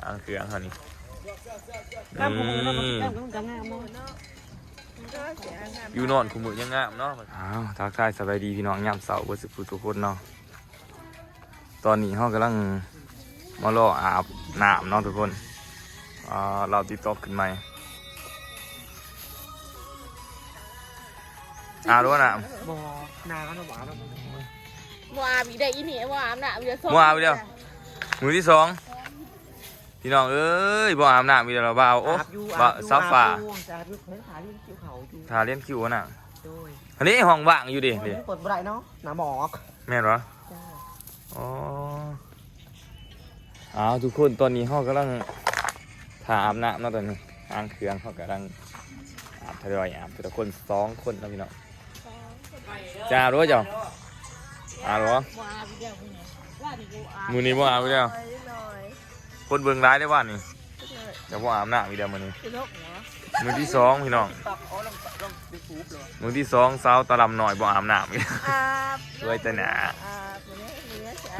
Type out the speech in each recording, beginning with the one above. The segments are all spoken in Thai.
อ่างเขืองเขานี่อยู่นอนคุมือยังงามเนาะอ้าวทักทายสบายดีพี่น้องยามเสาร์วันศุกร์ทุกคนเนาะตอนนี้เขากำลังมาล่ออาบน้ำเนาะทุกคนเราติดต่อขึ้นใหม่รู้ว่าน้ำบ่นาก็ต้องหวานแล้วบ่อาบอีได้อีนี่บ่อาบน้ำเดี๋ยวบ่อาบเดียวมือที่สองพี่น้องเอ้ยบ่อาบน้ำมีแต่เราเบาโอ้บ่ซาฟ้าทาเล่นคิวน่ะอันนี้ห้องว่างอยู่ดิเปิดบ่ได้เนาะหนาหมอกแม่นเหรออ๋อทุกคนตอนนี้เขากำลังทาอาบน้ำเนาะตอนนี้อ่างเขืองเขากำลังอาบทยอยอาบแต่ละคน2 คนนะพี่น้องจ้ารู้เจ้าหรอมือนี้บ่อาบไปแล้วคนเบิ่งร้ายได้ว่านี่จะบ่อาบน้ำอีกเดียวมือนี้มือที่2พี่น้องมือที่2สาวตะลำหน่อยบ่อาบน้ำอีกด้วยแต่หนา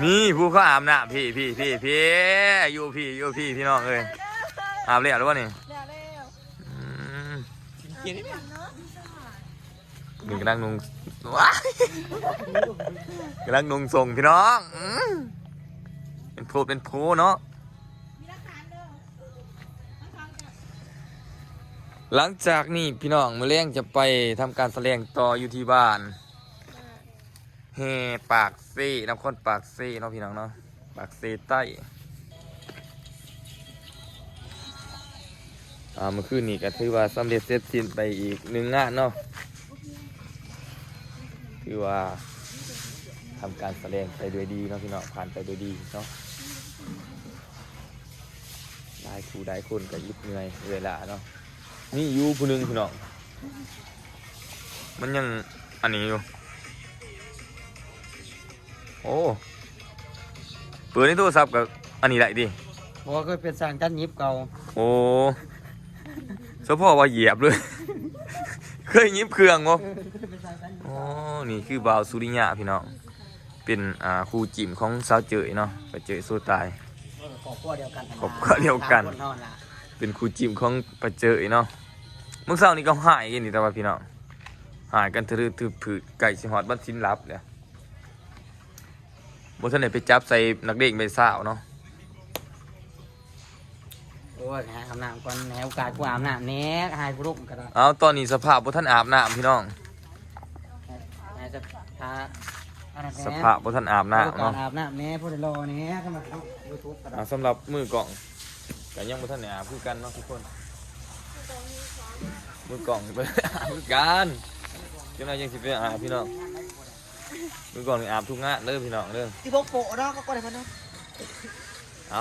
นี่ผู้เขาอาบน้ำพี่อยู่พี่น้องเอ้ยอาบเลยหรือว่านี่หนึ่งกำลังนุ่งกำลังนุ่งส่งพี่น้องเป็นโพเนาะหลังจากนี้พี่น้องมื้อแลงจะไปทำการแสดงต่ออยู่ที่บ้านเฮปากซีน้ำข้นปากซีเนาะพี่น้องเนาะปากซีใต้เมื่อคืนนี้ก็ถือว่าสำเร็จเสร็จสิ้นไปอีก1 งานเนาะคือว่าทำการแสดงไปด้วยดีเนาะพี่น้องผ่านไปด้วยดีเนาะได้คนก็ยิบเหนื่อยเวลาเนาะนี่อยู่ผู้หนึ่งพี่น้องมันยังอันนี้อยู่โอ้เปิดในโทรศัพท์กับอันนี้ได้ดิเพราะว่าเคยเป็นสร้างจันยิบเก่าโอ้เฉพาะว่าเหยียบเลย เคยยิบเครื่องมั้งอ๋อนี่คือบ่าวสุริยะพี่น้องเป็นครูจิ๋มของสาวเจยเนาะไปเจยสู้ตายครอบครัวเดียวกันเป็นครูจิ๋มของปะเจยเนาะเมื่อเช้านี้ก็หายกันนี่แต่ว่าพี่น้องหายกันถือผืดไก่สิหอดบ้านชิ้นลับเลยบ่ทันได้ไปจับใส่นักเด็กไปสาวเนาะโอ้ยอาบน้ำก่อนโอกาสกูอาบน้ำแน่หายกูรุกกันแล้วตอนนี้สภาพบ่ทันอาบน้ำพี่น้องสภาพบ่ทันอาบน้ำเนาะอาบน้ำแน่พูดรอแน่ก็มาเอายูทูบกันสำหรับมือกล่องก็ยังบ่ทันได้อาบคือกันเนาะทุกคนมือกล่องไปอาบคือกันจังได๋ยังสิไปอาบพี่น้องมือกล่องนี่อาบทุกงานเด้อพี่น้องเด้อที่พกโปะเนาะก็ก่อนได้เนา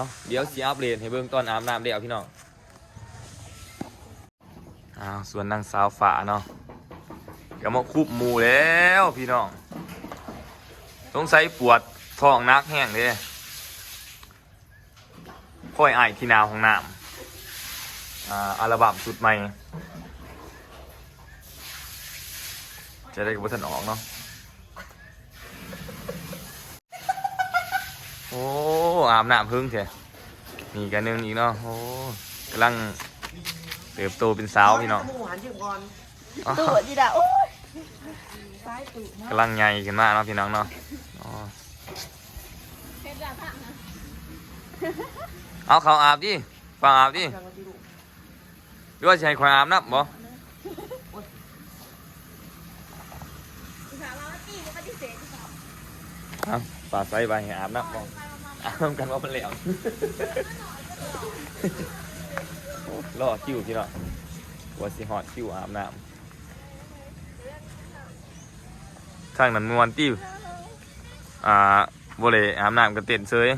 ะเดี๋ยวสิอัปเดตให้เบิ่งตอนอาบน้ำเดี๋ยวพี่น้องส่วนนางสาวฝาเนาะก็มาคุบหมูแล้วพี่น้องสงสัยปวดท้องนักแห้งเด้ค่อยไอที่นาของน้ำอัลบั้มชุดใหม่จะได้กับท่านออกเนาะโอ้อาบน้ำพึ่งเถอะนี่กันนึงอีกเนาะโอ้กำลังเติบโตเป็นสาวพี่น้องตู่จีดาโอ้ยกำลังใหญ่ขึ้นมากเนาะพี่น้องเนาะเอาเขาอาบดิฟังอาบดิด้วยใช้ควายอาบน้ำบ่ป่าใส่ใบอาบน้ำบ่อาบกันว่ามันเหลวล่อคิวพี่น้องว่าสิหอดคิวอาบน้ำทางนั้นมวนติ้วบ่เลยอาบน้ำกันเต้นเซย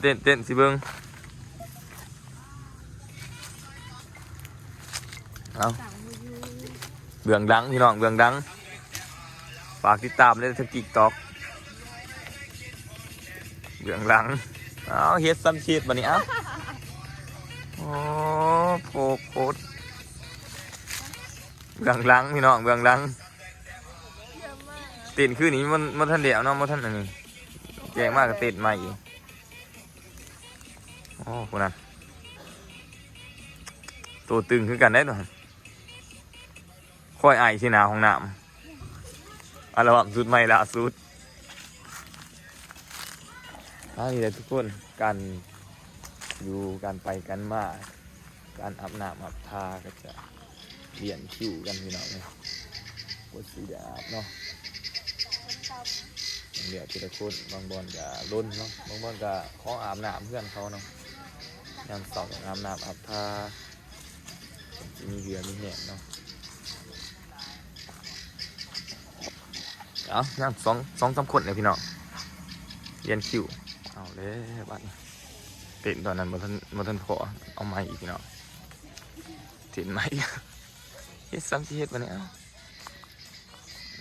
เต้นสิเบิ้งเบื้องดังพี่น้องเบื้องดังฝากติดตามเลยทั้งติ๊กต็อกเบื้องหลังเฮ็ดซ้ำเช็ดบัดนี้โอ้โพดเบื้องหลังพี่น้องเบื้องหลังเต้นคือนี้มันท่านเดียวเนาะมันท่านอันนี้แกงมากกับเต้นใหม่ โอ้คนนั้นตัวตึงคือกันได้หน่อยค่อยไอที่หนาของน้ำอัลบั้มสุดใหม่ล่าสุดนี่แหละทุกคนการอยู่การไปกันมาการอาบน้ำอาบทาก็จะเรียนคิวกันพี่น้องเนี่ยกดสีอาบเนาะเดี๋ยวทีละคนบางบอลก็ล้นเนาะบางบอลก็ขออาบน้ำเพื่อนเขาเนาะยามสองอาบน้ำอาบทาจะมีเหือมีแหนเนาะเอานั่งสองสามคนเลยพี่น้องเรียนคิวเอาเลยบัดเต้นตอนนั้นมาทันพอเอาไม้อีกพี่น้องเต้นไม้เฮ็ดซ้ำที่เฮ็ดมาเนี่ย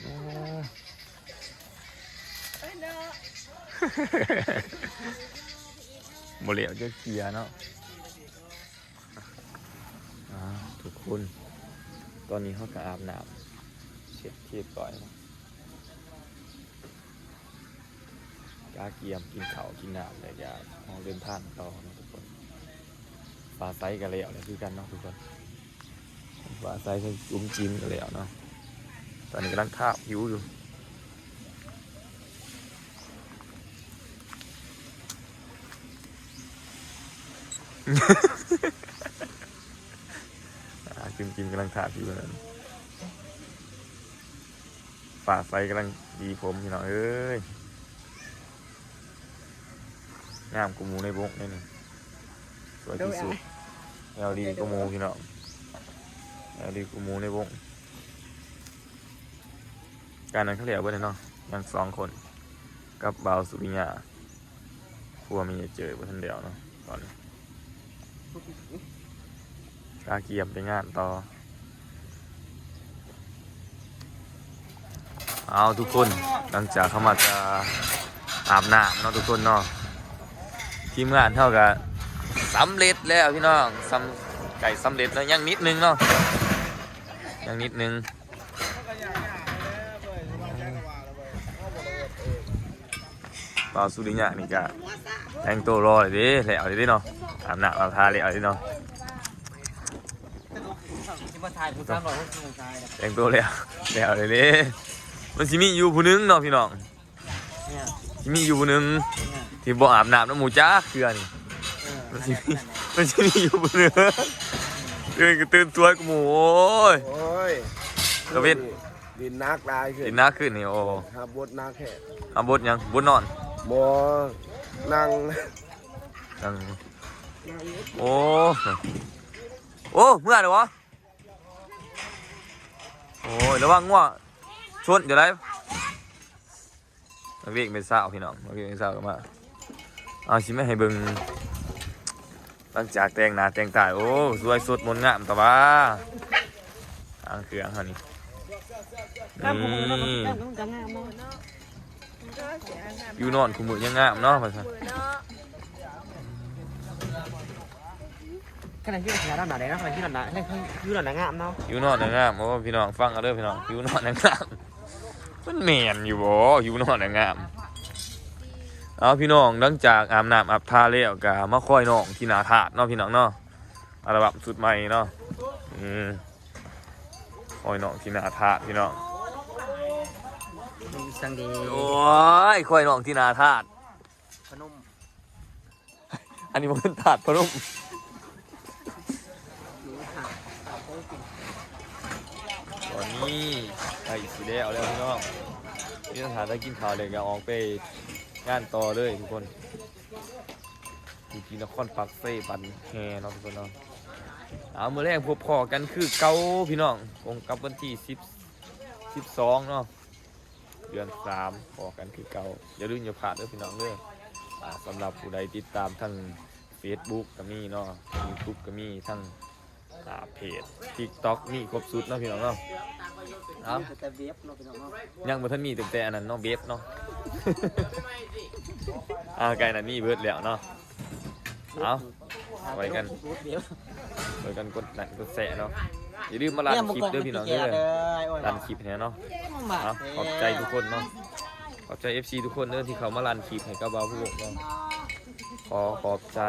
โอ้โมเหลวจะเกียร์เนาะทุกคนตอนนี้เขาก็อาบน้ำเช็ดเทียบก่อยกาเกียมกินข้าวกินน้ำเลยอย่าเอาเดินทางต่อนะทุกคนปลาไซกันแล้วเลยคือกันเนาะทุกคนปลาไซใช้จุ้มจิ้มกันแล้วเนาะตอนนี้กำลังทาบหิวอยู่กินกำลังทาบอยู่นั่นปลาไซกำลังดีผมพี่น้องเอ้ยงามกูมูในบงนี่สวยที่สุดแล้วดีกูมูพี่น้องแล้วดีกูมูในบงการนั้นเขาเรียกว่าเนาะยัง2 คนกับบ่าวสุริยาพัวมีเจอเพื่อนเดียวเนาะตอนนี้กาเกียมไปงานต่อเอาทุกคนหลังจากเข้ามาจะอาบน้ำเนาะทุกคนเนาะทีมงานเท่ากับสำเร็จแล้วพี่น้องไก่สำเร็จแล้วยังนิดนึงเนาะยังนิดนึงบ่าวสุริยะนี่กะแต่งตัวรอเลยดิแล้วดิเนาะอาบน้ำอาบทาเลยเอาดิเนาะแต่งตัวแล้วเลยดิมันสิมีอยู่ผู้นึงเนาะพี่น้องสิมีอยู่ผู้นึงที่บ่อาบน้ำน้ำหมูจ้าเกลือนี่มันสิมีอยู่ผู้นึงตื่นตัวกับหมูโอ้ยกระเวนดินนักได้ขึ้นดินนักขึ้นนี่โอ้ครับบดนักแค่บดยังบดนอนบ่นั่งโอ้เมื่อไหร่วะโอ้ยระวังง่วงชนเดี๋ยวได้มาเวกเป็นสาวพี่น้องมาเวกเป็นสาวกันมาเอาชิไม่ให้เบิ่งหลังจากแต่งหน้าแต่งตาโอ้สวยสดมนงามตะบ้าอ่างเครื่องเขานี่อยู่นอนคุมือยังงามเนาะมาสิขณะที่เราทำหนาได้นะขณะที่เราหนาอยู่หนางามเนาะอยู่นอนงามโอ้พี่น้องฟังเอาเด้อพี่น้องอยู่นอนงามมันแมนอยู่บ่อยู่นอนงามเอาพี่น้องหลังจากอาบน้ำอาบทาแล้วก็มาคอยน้องที่นาถาดเนาะพี่น้องเนาะอัลบั้มสุดใหม่เนาะคอยน้องที่นาถาดพี่น้องสังดีโอ้ยคอยน้องที่นาถาดพนมอันนี้มันเป็นถาดพนมตอนนี้ไอ้สีแดงเอาแล้วพี่น้องนี่สถานได้กินข้าวเลยก็ออกไปงานต่อเลยทุกคนอยู่ที่นครปักเซ่ปันแฮเนาะทุกคนเนาะเอาเมื่อแรกพบพอกันคือเก้าพี่น้องตรงกับวันที่12เนาะเดือน3พอกันคือเก้าอย่าลืมอย่าพลาดด้วยพี่น้องด้วยสำหรับผู้ใดติดตามทั้ง Facebook ก็มีเนาะ YouTube ก็มีทั้งเพจ TikTok มีครบสุดเนาะพี่น้องเนาะยังบ่ทันมีแต่อันนั้นเนาะเบฟเนาะไก่นั่นนี่เบิดแล้วเนาะเอาไว้กันกดนั่นกดแสะเนาะอย่าลืมมาลันคลิปด้วยพี่น้องด้วยลันคลิปเนี่ยเนาะขอบใจทุกคนเนาะขอบใจ FC ทุกคนเด้อที่เขามาลันคลิปให้กับบ่าวผู้วงเนาะขอบใจ